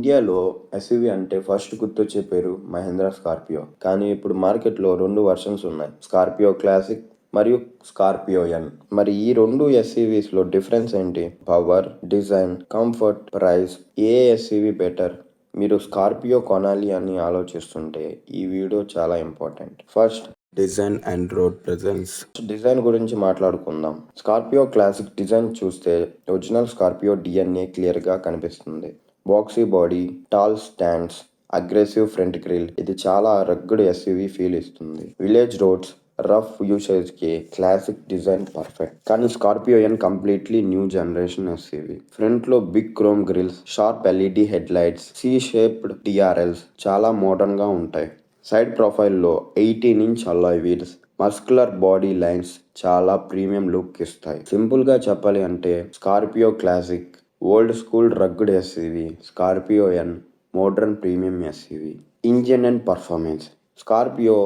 ఇండియాలో ఎస్యూవీ అంటే ఫస్ట్ గుర్తొచ్చే పేరు మహేంద్ర స్కార్పియో. కానీ ఇప్పుడు మార్కెట్‌లో 2 వెర్షన్స్ ఉన్నాయి. స్కార్పియో క్లాసిక్ మరియు స్కార్పియో ఎన్. మరి ఈ 2 ఎస్యూవీస్‌లో డిఫరెన్స్ ఏంటి? పవర్, డిజైన్, కంఫర్ట్, ప్రైస్ ఏ ఎస్యూవీ బెటర్? మీరు స్కార్పియో కొనాలి అని ఆలోచిస్తుంటే ఈ వీడియో చాలా important. First design and road presence. Design గురించి మాట్లాడుకుందాం. స్కార్పియో క్లాసిక్ డిజైన్ చూస్తే ఒరిజినల్ స్కార్పియో డిఎన్ఏ క్లియర్గా కనిపిస్తుంది. Boxy body, tall stands, aggressive front grill, ఇది చాలా రగ్గుడ్ ఎస్యూవీ ఫీల్ ఇస్తుంది. విలేజ్ రోడ్స్, రఫ్ యూసేజ్ కి క్లాసిక్ డిజైన్ పర్ఫెక్ట్. కానీ Scorpio N completely new generation SUV. Front లో big chrome grills, sharp LED headlights, C shaped DRLs చాలా modern గా ఉంటాయి. Side ప్రొఫైల్లో 18-inch alloy wheels, muscular body lines చాలా premium look ఇస్తాయి. Simple గా చెప్పాలి అంటే Scorpio classic old school rugged SUV, Scorpio N modern premium SUV. Engine and performance. Scorpio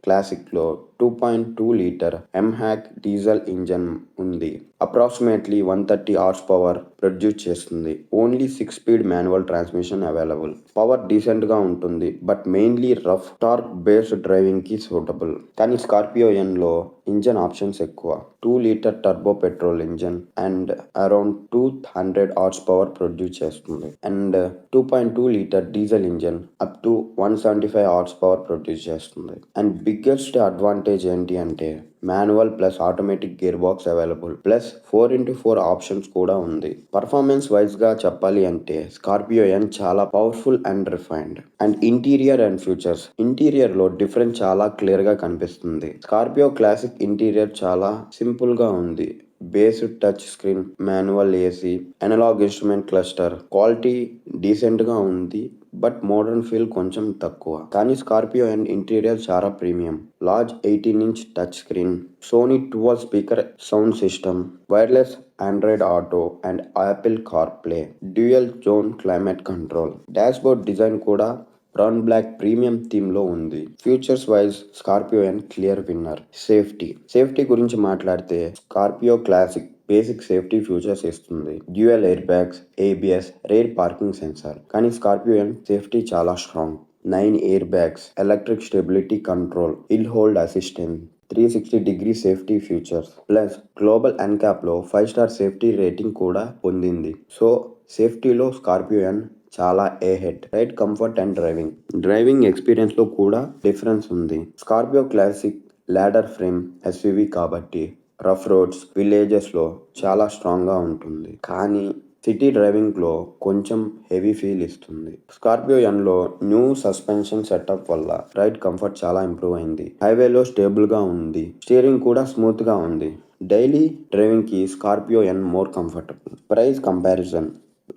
క్లాసిక్లో 2.2 లీటర్ ఎంహాక్ డీజిల్ ఇంజన్ ఉంది. అప్రాక్సిమేట్లీ 130 హార్స్ పవర్ ప్రొడ్యూస్ చేస్తుంది. Only 6 speed manual transmission available. Power decent గా ఉంటుంది, but mainly rough torque based driving కి suitable. కానీ Scorpio N లో engine options ఎక్కువ. 2 litre turbo petrol engine and around 200 horsepower produce చేస్తుంది. And 2.2 litre diesel engine up to 175 horsepower produce చేస్తుంది. And biggest advantage ఏంటి అంటే manual plus automatic gearbox available, plus 4x4 options కూడా ఉంది. Performance wise గా చెప్పాలి అంటే Scorpio N చాలా powerful and refined. And interior and features. Interior లో డిఫరెన్స్ చాలా క్లియర్ గా కనిపిస్తుంది. స్కార్పియో క్లాసిక్ ఇంటీరియర్ చాలా సింపుల్ గా ఉంది. Based touch screen, manual AC, analog instrument cluster, quality decent గా ఉంది, బట్ మోడర్న్ ఫీల్ కొంచెం తక్కువ. కానీ స్కార్పియో అండ్ ఇంటీరియర్ చాలా premium. Large 18-inch touch screen, Sony 12 speaker sound system, wireless Android Auto and Apple CarPlay, dual zone climate control. Dashboard design కూడా brown black premium theme లో ఉంది. Features wise Scorpio N clear winner. Safety గురించి మాట్లాడితే Scorpio classic basic safety features ఇస్తుంది. Dual airbags, ABS, rear parking sensor. కానీ Scorpio N safety చాలా strong. 9 airbags, electric stability control, hill hold assistant, 360-degree safety features, plus global NCAP లో 5 star safety rating కూడా పొందింది. So సేఫ్టీలో Scorpio N చాలా head. Ride comfort and driving experience లో కూడా difference ఉంది. Scorpio classic ladder frame SUV కాబట్టి rough roads, villages లో చాలా స్ట్రాంగ్ గా ఉంటుంది. కానీ సిటీ డ్రైవింగ్ లో కొంచెం హెవీ ఫీల్ ఇస్తుంది. స్కార్పియో ఎన్ లో న్యూ సస్పెన్షన్ సెటప్ వల్ల రైడ్ కంఫర్ట్ చాలా ఇంప్రూవ్ అయింది. హైవేలో స్టేబుల్ గా ఉంది. స్టీరింగ్ కూడా స్మూత్ గా ఉంది. డైలీ డ్రైవింగ్ కి Scorpio N more comfortable. Price comparison.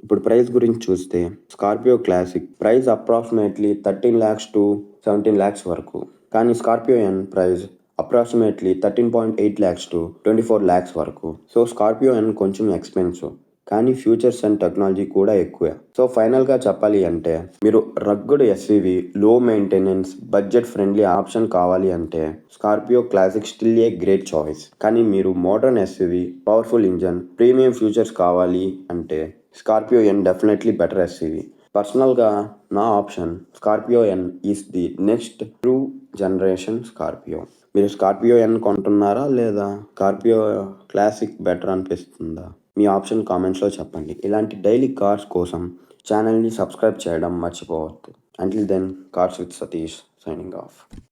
ఇప్పుడు ప్రైస్ గురించి చూస్తే Scorpio classic price approximately 13 lakhs to 17 lakhs వరకు. కానీ Scorpio N price approximately 13.8 lakhs to 24 lakhs వరకు. సో స్కార్పియో ఎన్ కొంచెం ఎక్స్పెన్సివ్, కానీ ఫ్యూచర్స్ అండ్ టెక్నాలజీ కూడా ఎక్కువే. సో ఫైనల్గా చెప్పాలి అంటే మీరు rugged SUV, low maintenance, budget friendly option కావాలి అంటే Scorpio classic still a great choice. కానీ మీరు modern SUV, powerful engine, premium features కావాలి అంటే Scorpio N definitely better SUV. పర్సనల్గా నా option Scorpio N is the next true generation Scorpio. మీరు Scorpio N కొంటున్నారా లేదా స్కార్పియో క్లాసిక్ బెటర్ అనిపిస్తుందా? మీ ఆప్షన్ కామెంట్స్లో చెప్పండి. ఇలాంటి డైలీ కార్స్ కోసం ఛానల్ని సబ్స్క్రైబ్ చేయడం మర్చిపోవద్దు. Until then, cars with Satish signing of.